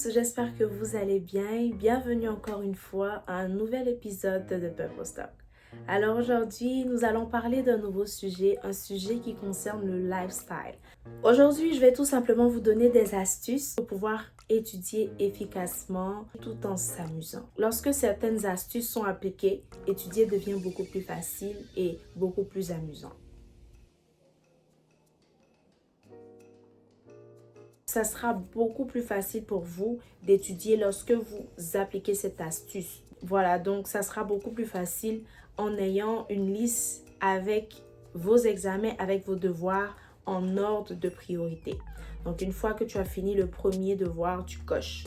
j'espère que vous allez bien. Bienvenue encore une fois à un nouvel épisode de The Purpose Talk. Alors aujourd'hui, nous allons parler d'un nouveau sujet, un sujet qui concerne le lifestyle. Aujourd'hui, je vais tout simplement vous donner des astuces pour pouvoir étudier efficacement tout en s'amusant. Lorsque certaines astuces sont appliquées, étudier devient beaucoup plus facile et beaucoup plus amusant. Ça sera beaucoup plus facile pour vous d'étudier lorsque vous appliquez cette astuce. Voilà, donc ça sera beaucoup plus facile en ayant une liste avec vos examens, avec vos devoirs en ordre de priorité. Donc une fois que tu as fini le premier devoir, tu coches.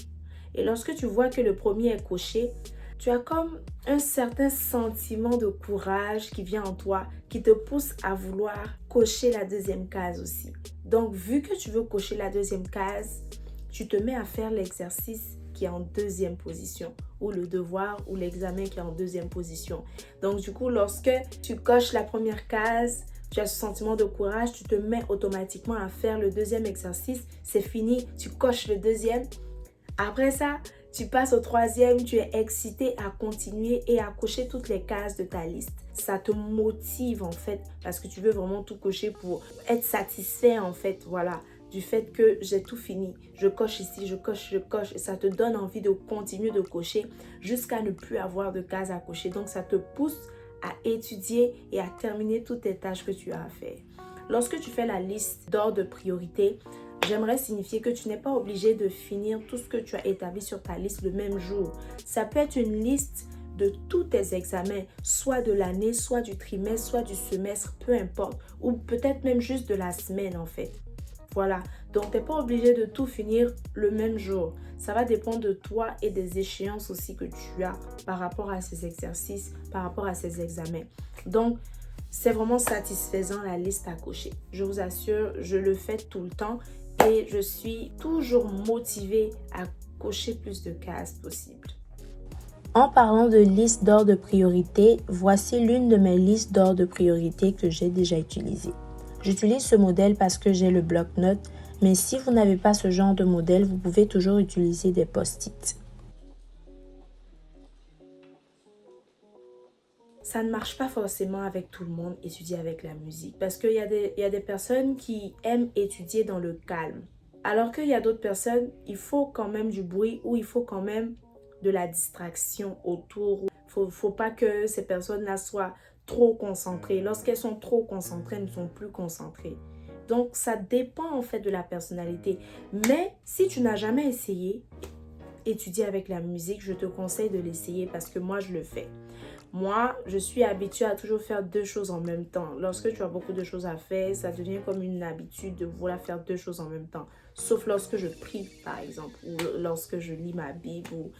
Et lorsque tu vois que le premier est coché, tu as comme un certain sentiment de courage qui vient en toi, qui te pousse à vouloir cocher la deuxième case aussi. Donc, vu que tu veux cocher la deuxième case, tu te mets à faire l'exercice qui est en deuxième position ou le devoir ou l'examen qui est en deuxième position. Donc, du coup, lorsque tu coches la première case, tu as ce sentiment de courage, tu te mets automatiquement à faire le deuxième exercice. C'est fini, tu coches le deuxième. Après ça, tu passes au troisième, tu es excité à continuer et à cocher toutes les cases de ta liste. Ça te motive en fait parce que tu veux vraiment tout cocher pour être satisfait en fait, voilà, du fait que j'ai tout fini. Je coche ici, je coche et ça te donne envie de continuer de cocher jusqu'à ne plus avoir de cases à cocher. Donc ça te pousse à étudier et à terminer toutes tes tâches que tu as à faire. Lorsque tu fais la liste d'ordre de priorité, j'aimerais signifier que tu n'es pas obligé de finir tout ce que tu as établi sur ta liste le même jour. Ça peut être une liste de tous tes examens, soit de l'année, soit du trimestre, soit du semestre, peu importe. Ou peut-être même juste de la semaine en fait. Voilà, donc tu n'es pas obligé de tout finir le même jour. Ça va dépendre de toi et des échéances aussi que tu as par rapport à ces exercices, par rapport à ces examens. Donc, c'est vraiment satisfaisant la liste à cocher. Je vous assure, je le fais tout le temps et je suis toujours motivée à cocher plus de cases possible. En parlant de liste d'ordre de priorité, voici l'une de mes listes d'ordre de priorité que j'ai déjà utilisées. J'utilise ce modèle parce que j'ai le bloc-notes, mais si vous n'avez pas ce genre de modèle, vous pouvez toujours utiliser des post-it. Ça ne marche pas forcément avec tout le monde, étudier avec la musique. Parce qu'il y a des personnes qui aiment étudier dans le calme. Alors qu'il y a d'autres personnes, il faut quand même du bruit ou il faut quand même de la distraction autour. Il ne faut pas que ces personnes-là soient trop concentrées. Lorsqu'elles sont trop concentrées, elles ne sont plus concentrées. Donc, ça dépend en fait de la personnalité. Mais si tu n'as jamais essayé étudier avec la musique, je te conseille de l'essayer parce que moi, je le fais. Moi, je suis habituée à toujours faire deux choses en même temps. Lorsque tu as beaucoup de choses à faire, ça devient comme une habitude de vouloir faire deux choses en même temps. Sauf lorsque je prie, par exemple, ou lorsque je lis ma Bible, ou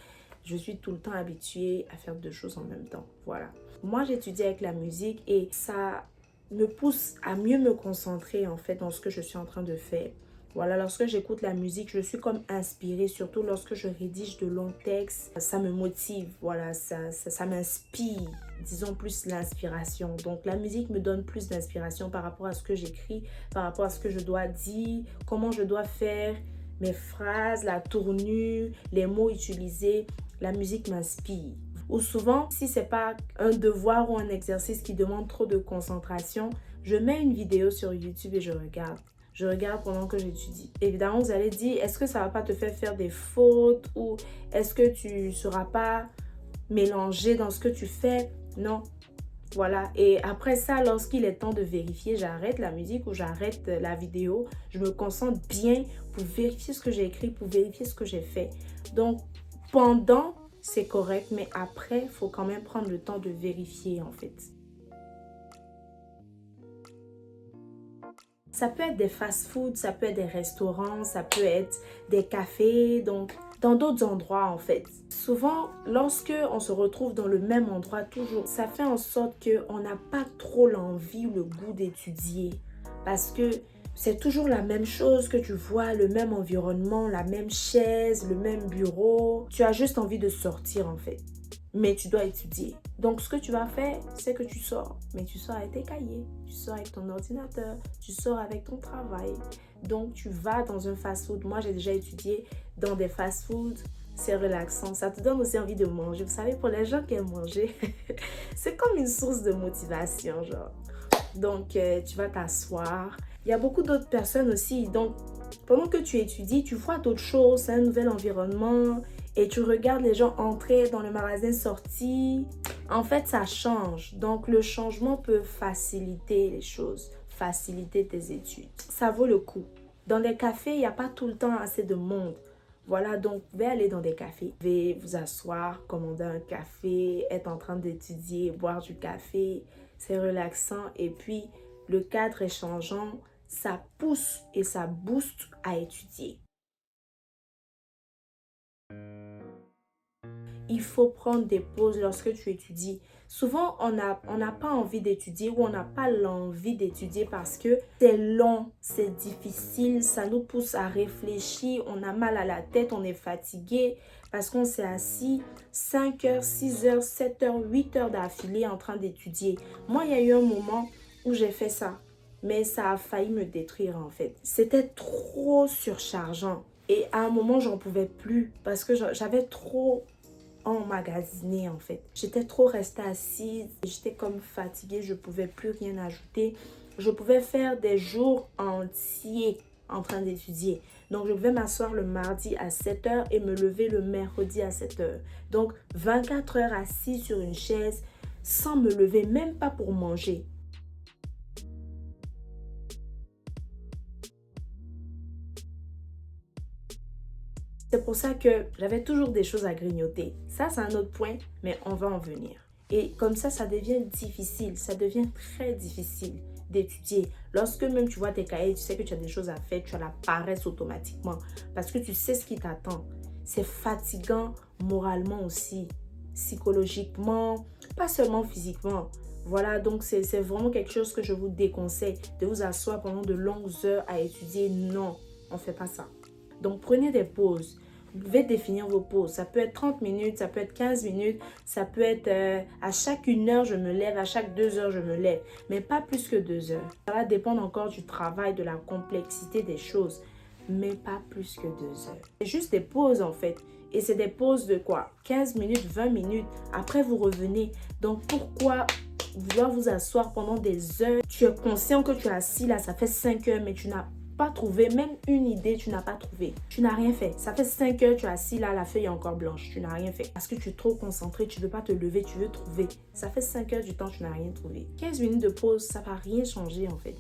je suis tout le temps habituée à faire deux choses en même temps. Voilà. Moi, j'étudie avec la musique et ça me pousse à mieux me concentrer en fait dans ce que je suis en train de faire. Voilà, lorsque j'écoute la musique, je suis comme inspirée, surtout lorsque je rédige de longs textes. Ça me motive, voilà, ça m'inspire, disons plus l'inspiration. Donc la musique me donne plus d'inspiration par rapport à ce que j'écris, par rapport à ce que je dois dire, comment je dois faire mes phrases, la tournure, les mots utilisés. La musique m'inspire. Ou souvent, si ce n'est pas un devoir ou un exercice qui demande trop de concentration, je mets une vidéo sur YouTube et je regarde. Je regarde pendant que j'étudie. Évidemment, vous allez dire, est-ce que ça ne va pas te faire des fautes ou est-ce que tu ne seras pas mélangé dans ce que tu fais? Non. Voilà. Et après ça, lorsqu'il est temps de vérifier, j'arrête la musique ou j'arrête la vidéo. Je me concentre bien pour vérifier ce que j'ai écrit, pour vérifier ce que j'ai fait. Donc, pendant, c'est correct, mais après, il faut quand même prendre le temps de vérifier en fait. Ça peut être des fast-food, ça peut être des restaurants, ça peut être des cafés, donc dans d'autres endroits en fait. Souvent, lorsque on se retrouve dans le même endroit toujours, ça fait en sorte qu'on n'a pas trop l'envie ou le goût d'étudier parce que c'est toujours la même chose que tu vois, le même environnement, la même chaise, le même bureau. Tu as juste envie de sortir en fait. Mais tu dois étudier. Donc, ce que tu vas faire, c'est que tu sors. Mais tu sors avec tes cahiers, tu sors avec ton ordinateur, tu sors avec ton travail. Donc, tu vas dans un fast-food. Moi, j'ai déjà étudié dans des fast-foods, c'est relaxant. Ça te donne aussi envie de manger. Vous savez, pour les gens qui aiment manger, c'est comme une source de motivation, genre. Donc, tu vas t'asseoir. Il y a beaucoup d'autres personnes aussi. Donc, pendant que tu étudies, tu vois d'autres choses. C'est un nouvel environnement. Et tu regardes les gens entrer dans le magasin, sortir. En fait, ça change. Donc, le changement peut faciliter les choses, faciliter tes études. Ça vaut le coup. Dans les cafés, il n'y a pas tout le temps assez de monde. Voilà, donc, vous pouvez aller dans des cafés. Vous pouvez vous asseoir, commander un café, être en train d'étudier, boire du café. C'est relaxant. Et puis, le cadre est changeant. Ça pousse et ça booste à étudier. Il faut prendre des pauses lorsque tu étudies. Souvent, on n'a pas envie d'étudier ou on n'a pas l'envie d'étudier parce que c'est long, c'est difficile, ça nous pousse à réfléchir, on a mal à la tête, on est fatigué parce qu'on s'est assis 5 heures, 6 heures, 7 heures, 8 heures d'affilée en train d'étudier. Moi, il y a eu un moment où j'ai fait ça, mais ça a failli me détruire en fait. C'était trop surchargeant et à un moment, j'en pouvais plus parce que j'avais trop emmagasinée en fait. J'étais trop restée assise, j'étais comme fatiguée, je pouvais plus rien ajouter. Je pouvais faire des jours entiers en train d'étudier. Donc je pouvais m'asseoir le mardi à 7 heures et me lever le mercredi à 7 heures. Donc 24 heures assise sur une chaise sans me lever, même pas pour manger. C'est pour ça que j'avais toujours des choses à grignoter. Ça, c'est un autre point, mais on va en venir. Et comme ça devient difficile. Ça devient très difficile d'étudier. Lorsque même tu vois tes cahiers, tu sais que tu as des choses à faire, tu as la paresse automatiquement. Parce que tu sais ce qui t'attend. C'est fatigant moralement aussi, psychologiquement, pas seulement physiquement. Voilà, donc c'est vraiment quelque chose que je vous déconseille. De vous asseoir pendant de longues heures à étudier. Non, on ne fait pas ça. Donc, prenez des pauses. Vous pouvez définir vos pauses. Ça peut être 30 minutes, ça peut être 15 minutes, ça peut être à chaque 1 heure, je me lève, à chaque 2 heures, je me lève. Mais pas plus que 2 heures. Ça va dépendre encore du travail, de la complexité des choses. Mais pas plus que 2 heures. C'est juste des pauses en fait. Et c'est des pauses de quoi? 15 minutes, 20 minutes. Après, vous revenez. Donc, pourquoi vouloir vous asseoir pendant des heures? Tu es conscient que tu es assis là, ça fait 5 heures, mais tu n'as pas trouvé, même une idée, tu n'as pas trouvé. Tu n'as rien fait. Ça fait 5 heures, tu es assis là, la feuille est encore blanche. Tu n'as rien fait. Parce que tu es trop concentré, tu ne veux pas te lever, tu veux trouver. Ça fait 5 heures du temps, tu n'as rien trouvé. 15 minutes de pause, ça ne va rien changer en fait.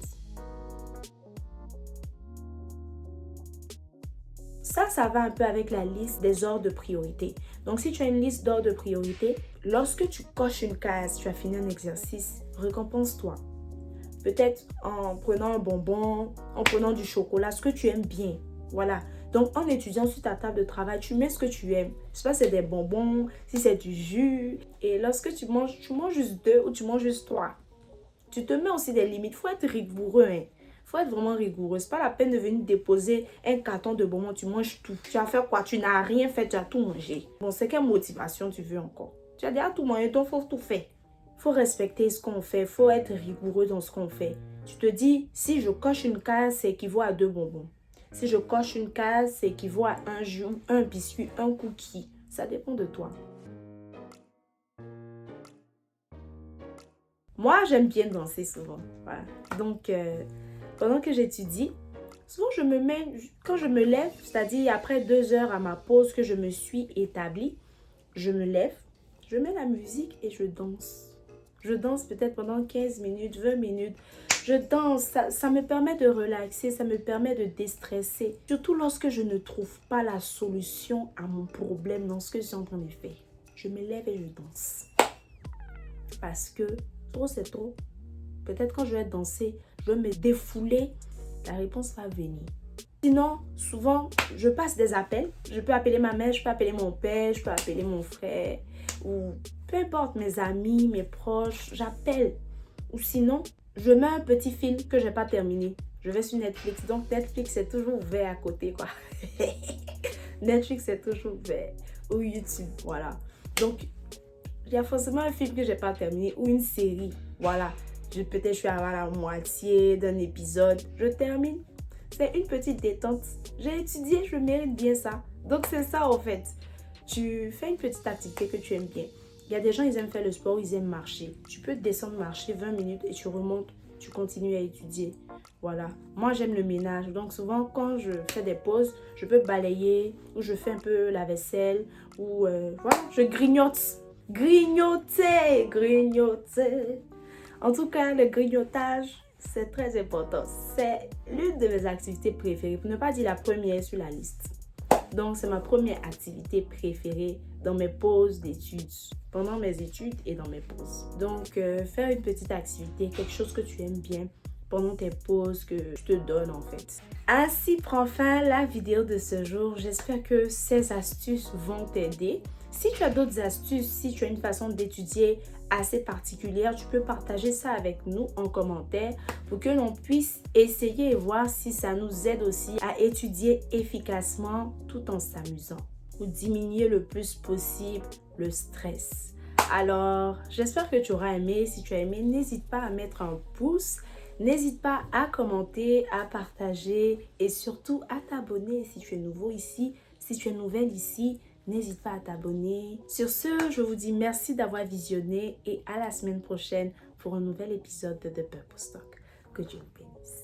Ça va un peu avec la liste des ordres de priorité. Donc, si tu as une liste d'ordres de priorité, lorsque tu coches une case, tu as fini un exercice, récompense-toi. Peut-être en prenant un bonbon, en prenant du chocolat, ce que tu aimes bien. Voilà. Donc, en étudiant sur ta table de travail, tu mets ce que tu aimes. Je sais pas si c'est des bonbons, si c'est du jus. Et lorsque tu manges juste 2 ou tu manges juste 3. Tu te mets aussi des limites. Il faut être rigoureux. Il faut être vraiment rigoureux. Ce n'est pas la peine de venir déposer un carton de bonbons. Tu manges tout. Tu vas faire quoi? Tu n'as rien fait, tu as tout mangé. Bon, c'est quelle motivation tu veux encore? Tu as déjà tout mangé, donc il faut tout faire. Il faut respecter ce qu'on fait. Il faut être rigoureux dans ce qu'on fait. Tu te dis, si je coche une case, c'est équivaut à 2 bonbons. Si je coche une case, c'est équivaut à un jus, un biscuit, un cookie. Ça dépend de toi. Moi, j'aime bien danser souvent. Voilà. Donc, pendant que j'étudie, souvent je me mets, quand je me lève, c'est-à-dire après 2 heures à ma pause que je me suis établie, je me lève, je mets la musique et je danse. Je danse peut-être pendant 15 minutes, 20 minutes. Je danse, ça me permet de relaxer, ça me permet de déstresser. Surtout lorsque je ne trouve pas la solution à mon problème dans ce que je suis en train de faire. Je me lève et je danse. Parce que trop c'est trop. Peut-être quand je vais danser, je vais me défouler, la réponse va venir. Sinon, souvent, je passe des appels. Je peux appeler ma mère, je peux appeler mon père, je peux appeler mon frère. Ou peu importe, mes amis, mes proches, j'appelle. Ou sinon, je mets un petit film que je n'ai pas terminé. Je vais sur Netflix. Donc, Netflix est toujours ouvert à côté, quoi. Netflix est toujours ouvert. Ou YouTube, voilà. Donc, il y a forcément un film que je n'ai pas terminé ou une série. Voilà. Peut-être je suis à la moitié d'un épisode. Je termine. C'est une petite détente. J'ai étudié, je mérite bien ça. Donc c'est ça en fait. Tu fais une petite activité que tu aimes bien. Il y a des gens, ils aiment faire le sport, ils aiment marcher. Tu peux descendre marcher 20 minutes et tu remontes, tu continues à étudier. Voilà. Moi, j'aime le ménage. Donc souvent, quand je fais des pauses, je peux balayer ou je fais un peu la vaisselle ou voilà, je grignote. Grignoter, grignoter. En tout cas, le grignotage, c'est très important. C'est l'une de mes activités préférées, pour ne pas dire la première sur la liste. Donc, c'est ma première activité préférée dans mes pauses d'études, pendant mes études et dans mes pauses. Donc, faire une petite activité, quelque chose que tu aimes bien pendant tes pauses que je te donne en fait. Ainsi prend fin la vidéo de ce jour. J'espère que ces astuces vont t'aider. Si tu as d'autres astuces, si tu as une façon d'étudier assez particulière, tu peux partager ça avec nous en commentaire pour que l'on puisse essayer et voir si ça nous aide aussi à étudier efficacement tout en s'amusant ou diminuer le plus possible le stress. Alors, j'espère que tu auras aimé. Si tu as aimé, n'hésite pas à mettre un pouce. N'hésite pas à commenter, à partager et surtout à t'abonner si tu es nouveau ici, si tu es nouvelle ici. N'hésite pas à t'abonner. Sur ce, je vous dis merci d'avoir visionné et à la semaine prochaine pour un nouvel épisode de The Purple Talk. Que Dieu vous bénisse.